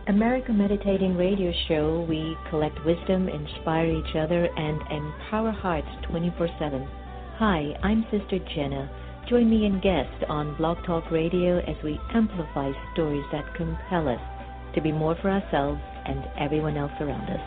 America Meditating Radio Show, we collect wisdom, inspire each other, and empower hearts 24/7. Hi, I'm Sister Jenna. Join me and guest on Blog Talk Radio as we amplify stories that compel us to be more for ourselves and everyone else around us.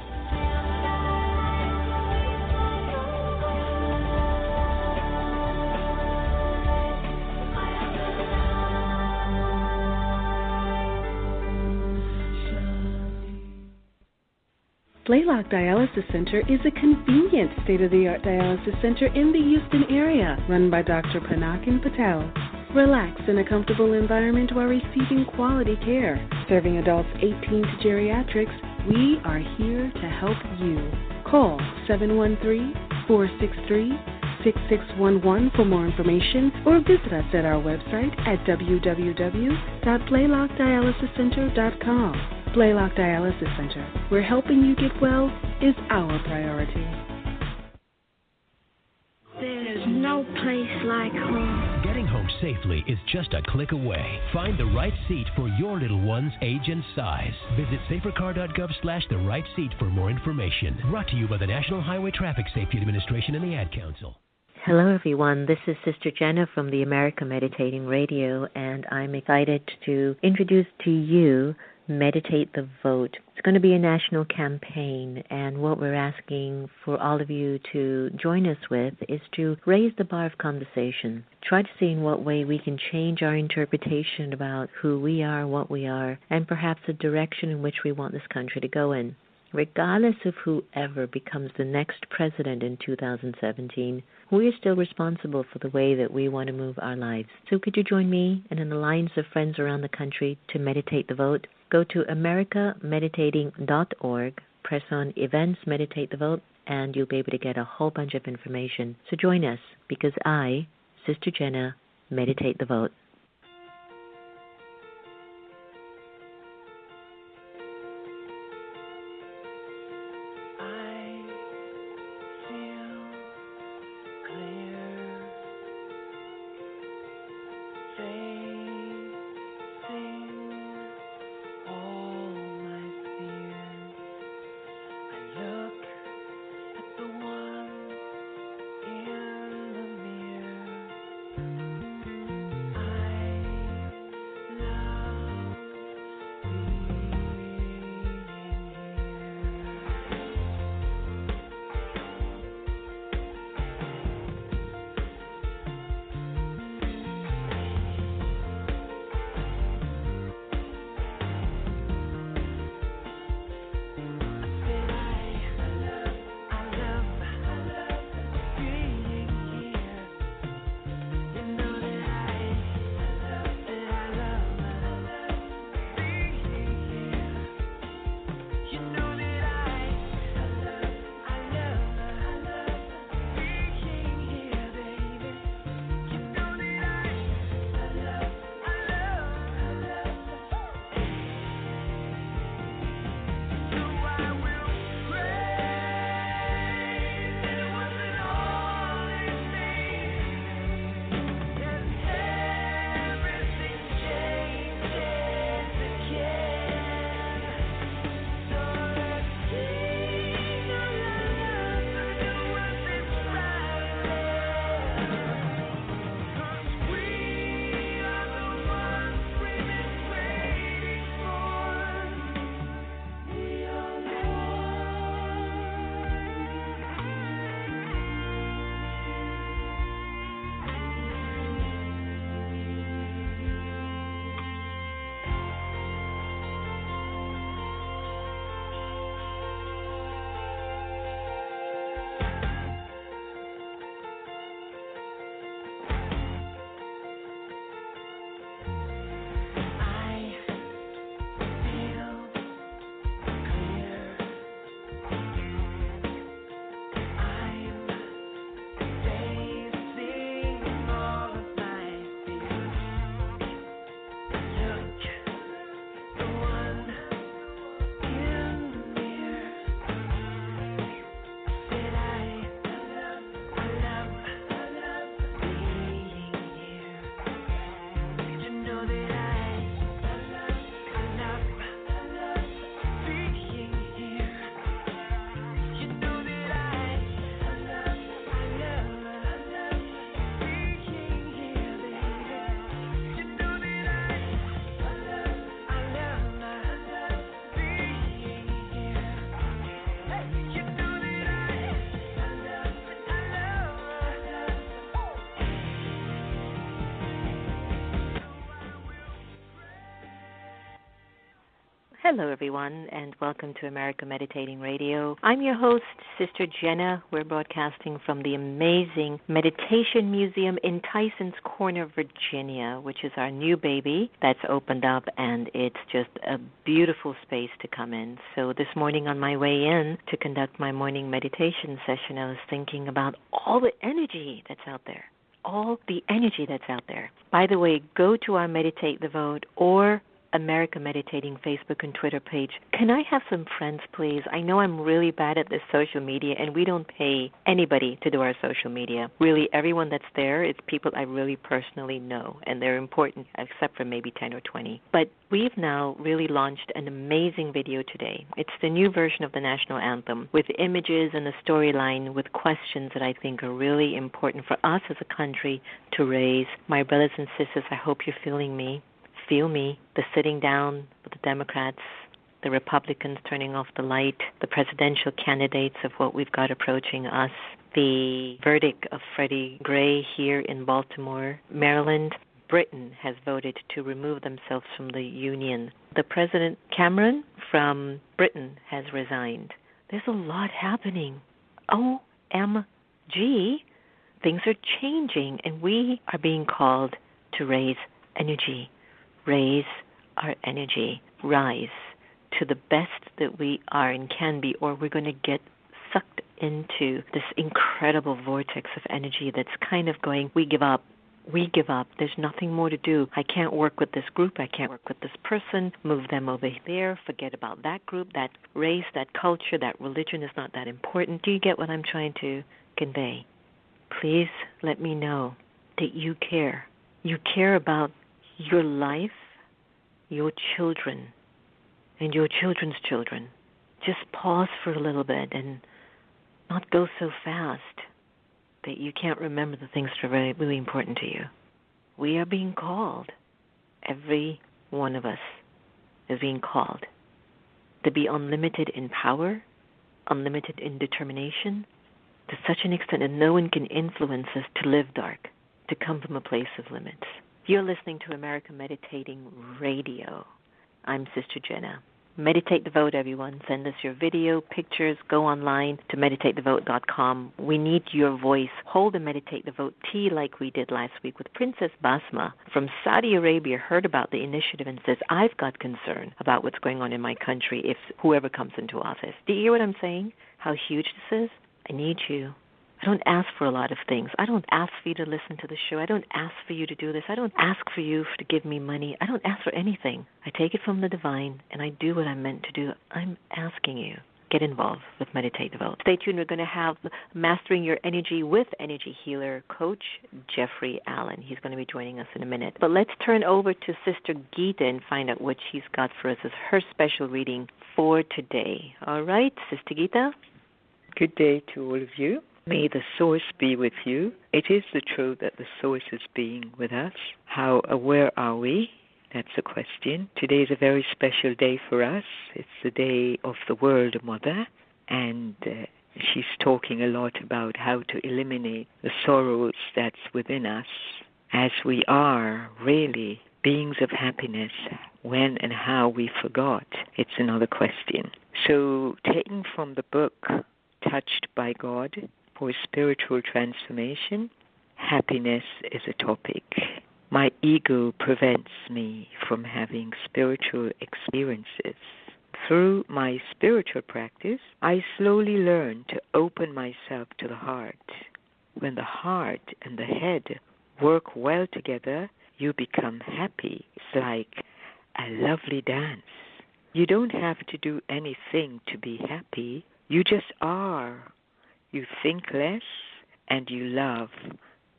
Blaylock Dialysis Center is a convenient state-of-the-art dialysis center in the Houston area, run by Dr. Panakin Patel. Relax in a comfortable environment while receiving quality care. Serving adults 18 to geriatrics, we are here to help you. Call 713-463-6611 for more information or visit us at our website at www.blaylockdialysiscenter.com. Blaylock Dialysis Center, where helping you get well is our priority. There's no place like home. Getting home safely is just a click away. Find the right seat for your little one's age and size. Visit safercar.gov/the right seat for more information. Brought to you by the National Highway Traffic Safety Administration and the Ad Council. Hello, everyone. This is Sister Jenna from the America Meditating Radio, and I'm excited to introduce to you Meditate the Vote. It's going to be a national campaign, and what we're asking for all of you to join us with is to raise the bar of conversation. Try to see in what way we can change our interpretation about who we are, what we are, and perhaps the direction in which we want this country to go in. Regardless of whoever becomes the next president in 2017, we are still responsible for the way that we want to move our lives. So could you join me and an alliance of friends around the country to meditate the vote? Go to americameditating.org, press on Events, Meditate the Vote, and you'll be able to get a whole bunch of information. So join us, because I, Sister Jenna, meditate the vote. I Hello, everyone, and welcome to America Meditating Radio. I'm your host, Sister Jenna. We're broadcasting from the amazing Meditation Museum in Tyson's Corner, Virginia, which is our new baby that's opened up, and it's just a beautiful space to come in. So this morning on my way in to conduct my morning meditation session, I was thinking about all the energy that's out there. All the energy that's out there. By the way, go to our Meditate the Vote or America Meditating Facebook and Twitter page. Can I have some friends, please? I know I'm really bad at this social media, and we don't pay anybody to do our social media. Really, everyone that's there is people I really personally know, and they're important, except for maybe 10 or 20. But we've now really launched an amazing video today. It's the new version of the national anthem with images and a storyline with questions that I think are really important for us as a country to raise. My brothers and sisters, I hope you're feeling me. Feel me, the sitting down with the Democrats, the Republicans turning off the light, the presidential candidates of what we've got approaching us, the verdict of Freddie Gray here in Baltimore, Maryland. Britain has voted to remove themselves from the Union. The President Cameron from Britain has resigned. There's a lot happening. OMG, things are changing, and we are being called to raise energy. Raise our energy, rise to the best that we are and can be, or we're going to get sucked into this incredible vortex of energy that's kind of going, we give up, there's nothing more to do. I can't work with this group, I can't work with this person, move them over there, forget about that group, that race, that culture, that religion is not that important. Do you get what I'm trying to convey? Please let me know that you care. You care about your life, your children, and your children's children. Just pause for a little bit and not go so fast that you can't remember the things that are really, really important to you. We are being called. Every one of us is being called to be unlimited in power, unlimited in determination, to such an extent that no one can influence us to live dark, to come from a place of limits. You're listening to America Meditating Radio. I'm Sister Jenna. Meditate the Vote, everyone. Send us your video, pictures. Go online to meditatethevote.com. We need your voice. Hold a Meditate the Vote tea like we did last week with Princess Basma from Saudi Arabia. Heard about the initiative and says, I've got concern about what's going on in my country if whoever comes into office. Do you hear what I'm saying? How huge this is? I need you. I don't ask for a lot of things. I don't ask for you to listen to the show. I don't ask for you to do this. I don't ask for you to give me money. I don't ask for anything. I take it from the divine, and I do what I'm meant to do. I'm asking you. Get involved with Meditate the Vote. Stay tuned. We're going to have Mastering Your Energy with Energy Healer Coach Jeffrey Allen. He's going to be joining us in a minute. But let's turn over to Sister Geeta and find out what she's got for us as her special reading for today. All right, Sister Geeta? Good day to all of you. May the Source be with you. It is the truth that the Source is being with us. How aware are we? That's the question. Today is a very special day for us. It's the day of the World Mother, and she's talking a lot about how to eliminate the sorrows that's within us, as we are really beings of happiness. When and how we forgot, it's another question. So, taken from the book Touched by God, for spiritual transformation, happiness is a topic. My ego prevents me from having spiritual experiences. Through my spiritual practice, I slowly learn to open myself to the heart. When the heart and the head work well together, you become happy. It's like a lovely dance. You don't have to do anything to be happy. You just are. You think less, and you love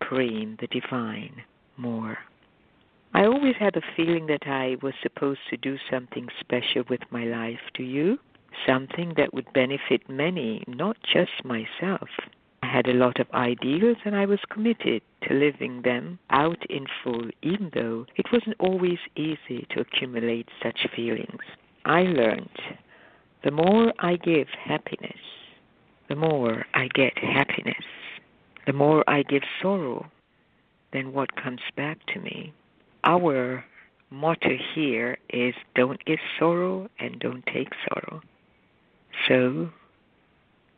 praying the divine more. I always had a feeling that I was supposed to do something special with my life. Do you? Something that would benefit many, not just myself. I had a lot of ideals, and I was committed to living them out in full, even though it wasn't always easy to accumulate such feelings. I learned the more I give happiness, the more I get happiness. The more I give sorrow, then what comes back to me? Our motto here is don't give sorrow and don't take sorrow. So,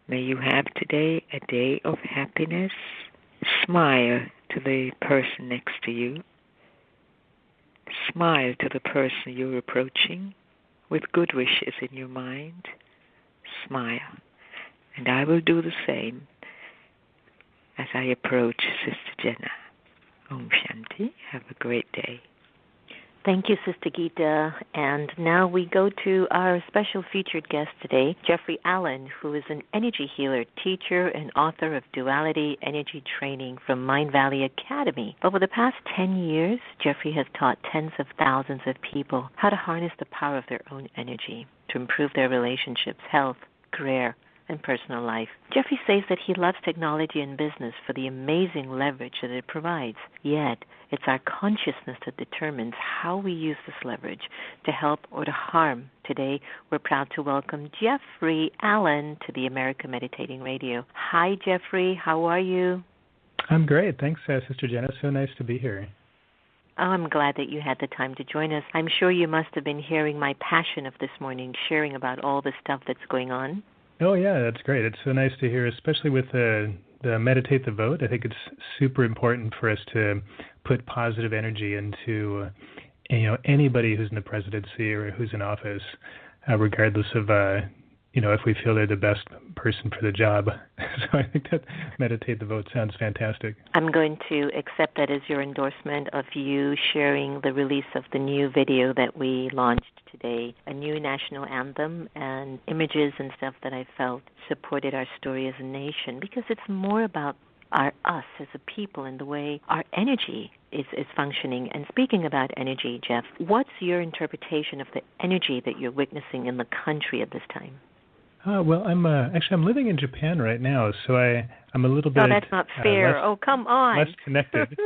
may you have today a day of happiness. Smile to the person next to you. Smile to the person you're approaching with good wishes in your mind. Smile. And I will do the same as I approach Sister Jenna. Om Shanti. Have a great day. Thank you, Sister Gita. And now we go to our special featured guest today, Jeffrey Allen, who is an energy healer, teacher, and author of Duality Energy Training from Mindvalley-Academy. Over the past 10 years, Jeffrey has taught tens of thousands of people how to harness the power of their own energy to improve their relationships, health, career, and personal life. Jeffrey says that he loves technology and business for the amazing leverage that it provides. Yet, it's our consciousness that determines how we use this leverage to help or to harm. Today, we're proud to welcome Jeffrey Allen to the America Meditating Radio. Hi, Jeffrey. How are you? I'm great. Thanks, Sister Jenna. So nice to be here. Oh, I'm glad that you had the time to join us. I'm sure you must have been hearing my passion of this morning, sharing about all the stuff that's going on. Oh, yeah, that's great. It's so nice to hear, especially with the Meditate the Vote. I think it's super important for us to put positive energy into anybody who's in the presidency or who's in office, regardless of if we feel they're the best person for the job. So I think that Meditate the Vote sounds fantastic. I'm going to accept that as your endorsement of you sharing the release of the new video that we launched today, a new national anthem and images and stuff that I felt supported our story as a nation, because it's more about us as a people and the way our energy is functioning. And speaking about energy, Jeff, what's your interpretation of the energy that you're witnessing in the country at this time? Well, I'm living in Japan right now, so I'm a little bit. Oh, that's not fair. Come on. Less connected,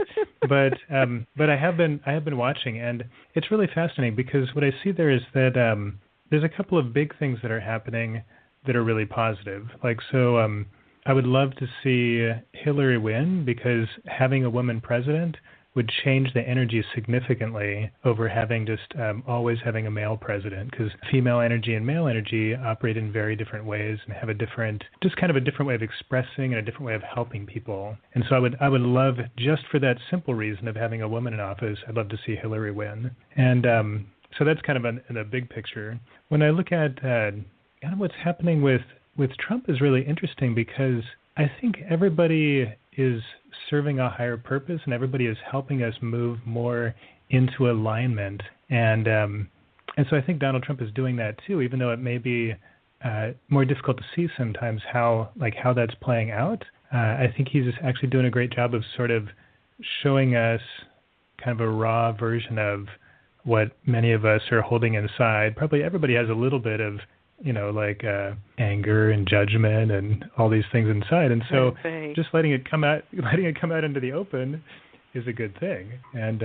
but I have been watching, and it's really fascinating because what I see there is that there's a couple of big things that are happening that are really positive. I would love to see Hillary win because having a woman president would change the energy significantly over having always having a male president, because female energy and male energy operate in very different ways and have a different way of expressing and a different way of helping people. And so I would love, just for that simple reason of having a woman in office, I'd love to see Hillary win. And so that's kind of in the big picture. When I look at what's happening with Trump is really interesting because I think everybody is serving a higher purpose, and everybody is helping us move more into alignment. And so I think Donald Trump is doing that too, even though it may be more difficult to see sometimes how that's playing out. I think he's actually doing a great job of sort of showing us kind of a raw version of what many of us are holding inside. Probably everybody has a little bit of anger and judgment and all these things inside, and so just letting it come out into the open is a good thing. And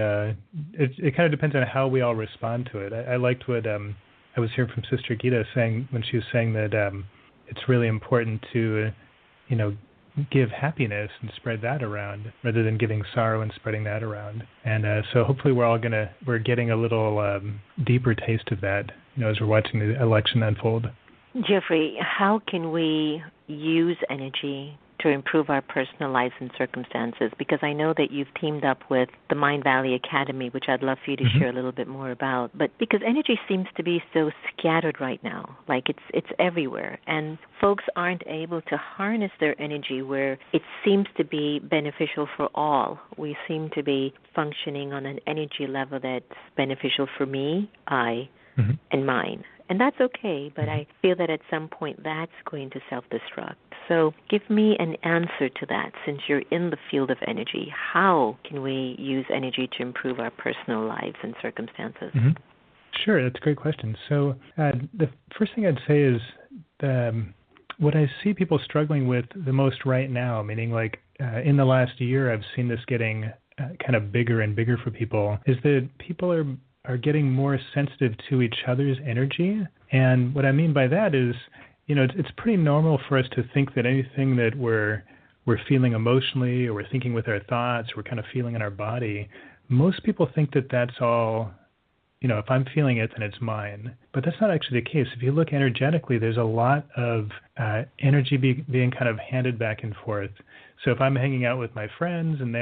it kind of depends on how we all respond to it. I liked what I was hearing from Sister Gita saying when she was saying that it's really important to give happiness and spread that around rather than giving sorrow and spreading that around. And so hopefully we're getting a little deeper taste of that as we're watching the election unfold. Jeffrey, how can we use energy to improve our personal lives and circumstances? Because I know that you've teamed up with the Mindvalley-Academy, which I'd love for you to share a little bit more about. But because energy seems to be so scattered right now, like it's everywhere, and folks aren't able to harness their energy where it seems to be beneficial for all. We seem to be functioning on an energy level that's beneficial for me, and mine. And that's okay, but I feel that at some point that's going to self-destruct. So give me an answer to that, since you're in the field of energy. How can we use energy to improve our personal lives and circumstances? Sure, that's a great question. So the first thing I'd say is what I see people struggling with the most right now, meaning in the last year I've seen this getting kind of bigger and bigger for people, is that people are getting more sensitive to each other's energy. And what I mean by that is, it's pretty normal for us to think that anything that we're feeling emotionally, or we're thinking with our thoughts, or we're kind of feeling in our body, most people think that that's all if I'm feeling it, then it's mine. But that's not actually the case. If you look energetically, there's a lot of energy being kind of handed back and forth. So if I'm hanging out with my friends and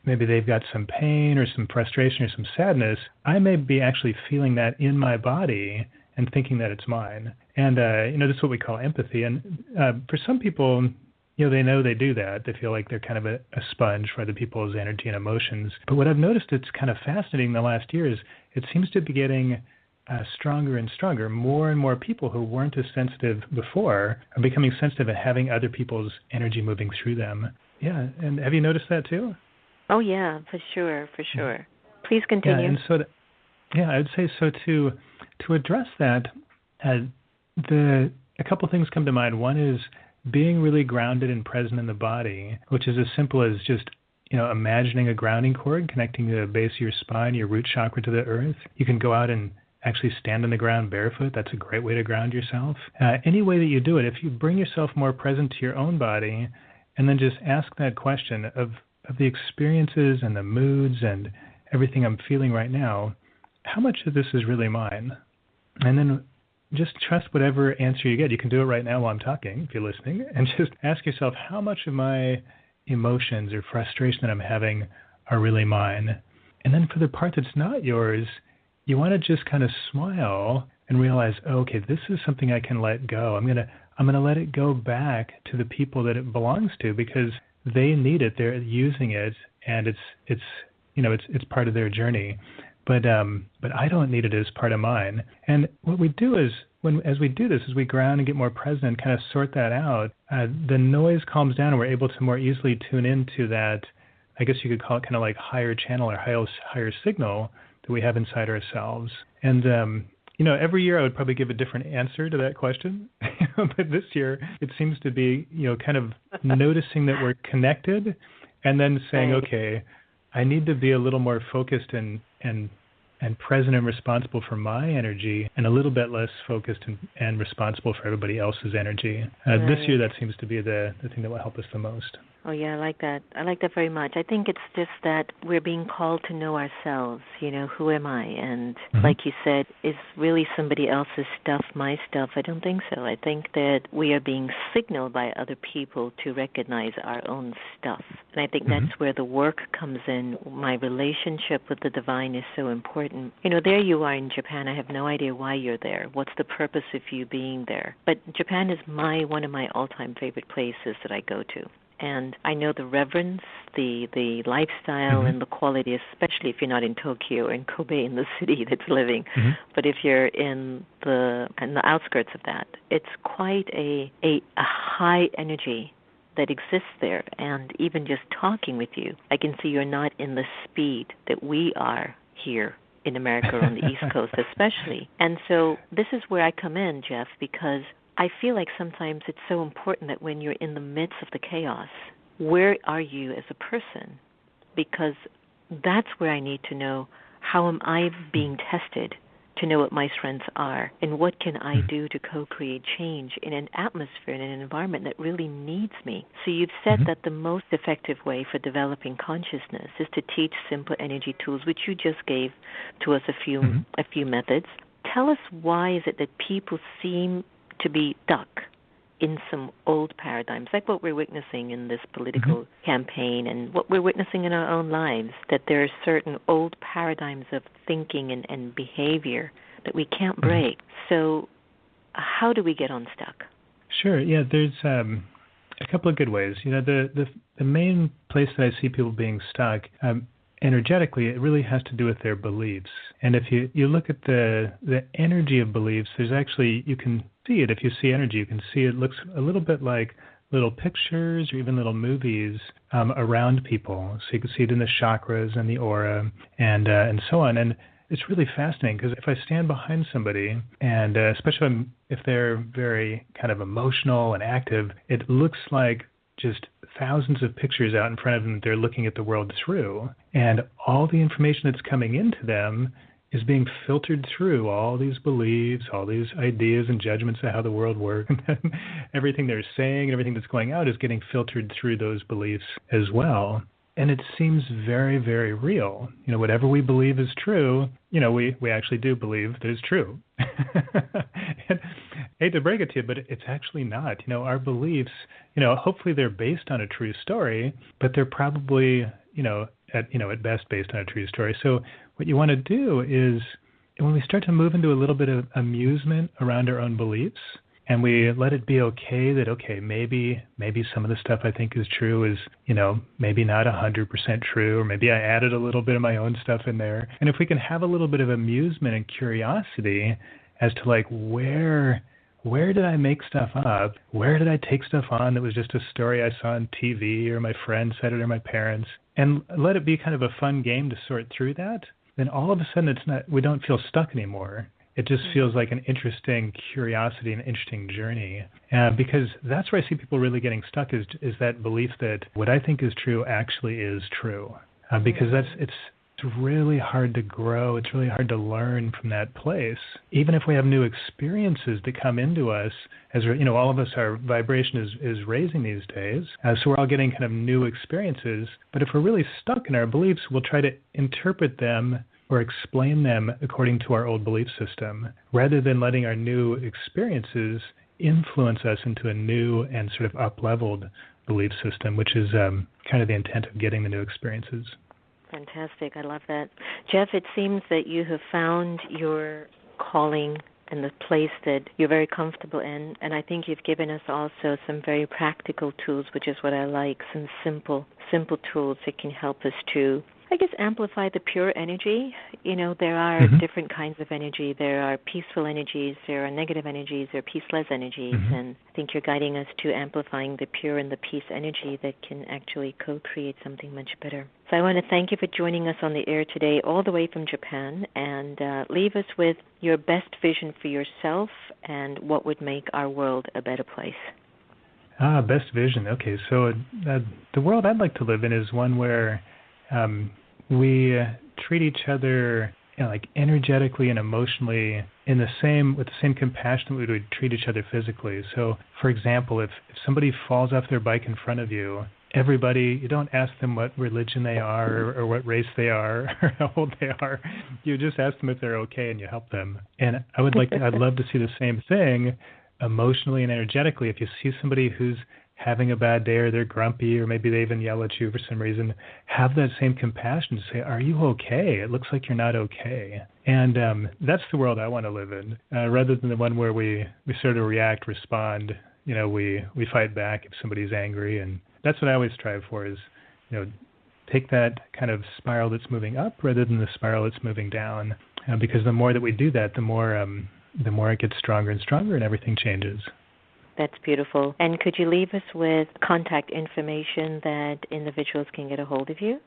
maybe they've got some pain or some frustration or some sadness, I may be actually feeling that in my body and thinking that it's mine. And, this is what we call empathy. And for some people, they know they do that. They feel like they're kind of a sponge for other people's energy and emotions. But what I've noticed that's kind of fascinating in the last year is it seems to be getting stronger and stronger. More and more people who weren't as sensitive before are becoming sensitive and having other people's energy moving through them. Yeah, and have you noticed that too? Oh, yeah, for sure. Please continue. Yeah, and so, I would say so too. To address that, a couple things come to mind. One is being really grounded and present in the body, which is as simple as just, imagining a grounding cord connecting the base of your spine, your root chakra to the earth. You can go out and actually stand on the ground barefoot. That's a great way to ground yourself. Any way that you do it, if you bring yourself more present to your own body and then just ask that question of the experiences and the moods and everything I'm feeling right now, how much of this is really mine? And then just trust whatever answer you get. You can do it right now while I'm talking, if you're listening, and just ask yourself how much of my emotions or frustration that I'm having are really mine. And then for the part that's not yours, you want to just kind of smile and realize, okay, this is something I can let go. I'm gonna let it go back to the people that it belongs to because they need it. They're using it, and it's part of their journey. But I don't need it as part of mine. And what we do is, as we do this, as we ground and get more present and kind of sort that out, the noise calms down and we're able to more easily tune into that, I guess you could call it kind of like higher channel or higher signal that we have inside ourselves. And, every year I would probably give a different answer to that question. But this year it seems to be, kind of noticing that we're connected and then saying, okay, I need to be a little more focused and present and responsible for my energy and a little bit less focused and responsible for everybody else's energy. This year, that seems to be the thing that will help us the most. Oh, yeah, I like that. I like that very much. I think it's just that we're being called to know ourselves, who am I? And like you said, is really somebody else's stuff my stuff? I don't think so. I think that we are being signaled by other people to recognize our own stuff. And I think that's where the work comes in. My relationship with the divine is so important. There you are in Japan. I have no idea why you're there. What's the purpose of you being there? But Japan is one of my all-time favorite places that I go to. And I know the reverence, the lifestyle, and the quality, especially if you're not in Tokyo or in Kobe, in the city that's living. But if you're in the outskirts of that, it's quite a high energy that exists there. And even just talking with you, I can see you're not in the speed that we are here in America or on the East Coast especially. And so this is where I come in, Jeff, because I feel like sometimes it's so important that when you're in the midst of the chaos, where are you as a person? Because that's where I need to know, how am I being tested to know what my strengths are, and what can I do to co-create change in an atmosphere, in an environment that really needs me. So you've said that the most effective way for developing consciousness is to teach simple energy tools, which you just gave to us a few methods. Tell us, why is it that people seem to be stuck in some old paradigms, like what we're witnessing in this political campaign and what we're witnessing in our own lives, that there are certain old paradigms of thinking and behavior that we can't break. So how do we get unstuck? Sure. Yeah, there's a couple of good ways. The main place that I see people being stuck energetically, it really has to do with their beliefs. And if you look at the energy of beliefs, there's actually, you can see it. If you see energy, you can see it looks a little bit like little pictures or even little movies around people. So you can see it in the chakras and the aura and so on. And it's really fascinating because if I stand behind somebody, and especially if they're very kind of emotional and active, it looks like just thousands of pictures out in front of them that they're looking at the world through. And all the information that's coming into them is being filtered through all these beliefs, all these ideas and judgments of how the world works. Everything they're saying and everything that's going out is getting filtered through those beliefs as well. And it seems very, very real. Whatever we believe is true, we actually do believe that it's true. And I hate to break it to you, but it's actually not. Our beliefs, hopefully they're based on a true story, but they're probably, at best based on a true story. So what you want to do is, when we start to move into a little bit of amusement around our own beliefs, and we let it be okay that, maybe some of the stuff I think is true is, maybe not 100% true, or maybe I added a little bit of my own stuff in there. And if we can have a little bit of amusement and curiosity as to where did I make stuff up? Where did I take stuff on that was just a story I saw on TV, or my friend said it, or my parents, and let it be kind of a fun game to sort through that, then all of a sudden we don't feel stuck anymore. It just feels like an interesting curiosity, an interesting journey. Because that's where I see people really getting stuck is that belief that what I think is true actually is true. Because it's really hard to grow. It's really hard to learn from that place. Even if we have new experiences that come into us, as we're, all of us, our vibration is raising these days. So we're all getting kind of new experiences. But if we're really stuck in our beliefs, we'll try to interpret them or explain them according to our old belief system, rather than letting our new experiences influence us into a new and sort of up-leveled belief system, which is kind of the intent of getting the new experiences. Fantastic. I love that. Jeff, it seems that you have found your calling and the place that you're very comfortable in, and I think you've given us also some very practical tools, which is what I like, some simple tools that can help us to, I guess, amplify the pure energy. There are different kinds of energy. There are peaceful energies, there are negative energies, there are peaceless energies, and I think you're guiding us to amplifying the pure and the peace energy that can actually co-create something much better. So I want to thank you for joining us on the air today, all the way from Japan, and leave us with your best vision for yourself and what would make our world a better place. Best vision. Okay, so the world I'd like to live in is one where we treat each other energetically and emotionally with the same compassion we would treat each other physically. So, for example, if somebody falls off their bike in front of you, you don't ask them what religion they are or what race they are or how old they are. You just ask them if they're okay and you help them. And I'd love to see the same thing emotionally and energetically. If you see somebody who's having a bad day, or they're grumpy, or maybe they even yell at you for some reason, have that same compassion to say, are you okay? It looks like you're not okay. And that's the world I want to live in, rather than the one where we sort of react, respond, we fight back if somebody's angry. And that's what I always strive for is, take that kind of spiral that's moving up rather than the spiral that's moving down. Because the more that we do that, the more it gets stronger and stronger and everything changes. That's beautiful. And could you leave us with contact information that individuals can get a hold of you?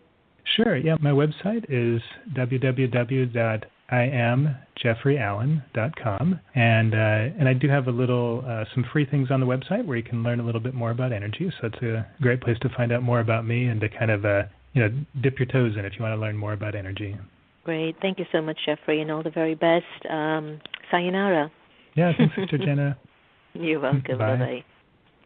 Sure. Yeah, my website is www.iamjeffreyallen.com, and I do have some free things on the website where you can learn a little bit more about energy. So it's a great place to find out more about me and to kind of dip your toes in if you want to learn more about energy. Great. Thank you so much, Jeffrey, and all the very best. Sayonara. Yeah, thanks, Sister Jenna. You're welcome. Bye. Bye-bye.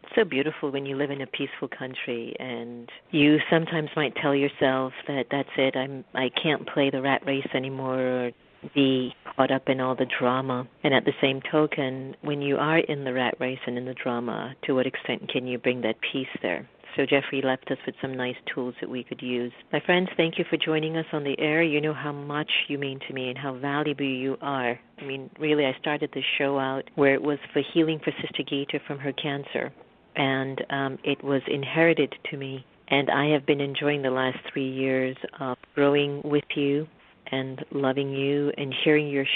It's so beautiful when you live in a peaceful country, and you sometimes might tell yourself that that's it, I can't play the rat race anymore or be caught up in all the drama. And at the same token, when you are in the rat race and in the drama, to what extent can you bring that peace there? So Jeffrey left us with some nice tools that we could use. My friends, thank you for joining us on the air. You know how much you mean to me and how valuable you are. I mean, really, I started this show out where it was for healing for Sister Gita from her cancer, and it was inherited to me. And I have been enjoying the last 3 years of growing with you and loving you and hearing your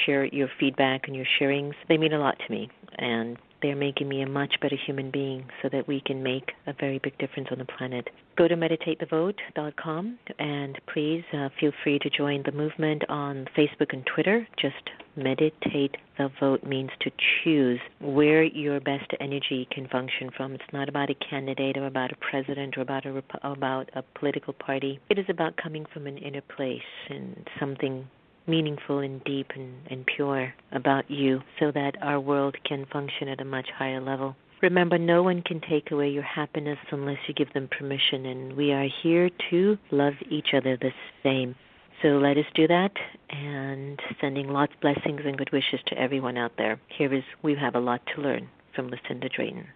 feedback and your sharings. They mean a lot to me, and they're making me a much better human being so that we can make a very big difference on the planet. Go to meditatethevote.com, and please feel free to join the movement on Facebook and Twitter. Just meditate the vote means to choose where your best energy can function from. It's not about a candidate or about a president or about a political party. It is about coming from an inner place and something meaningful and deep and pure about you so that our world can function at a much higher level. Remember, no one can take away your happiness unless you give them permission, and we are here to love each other the same. So let us do that, and sending lots of blessings and good wishes to everyone out there. We have a lot to learn from Lucinda Drayton.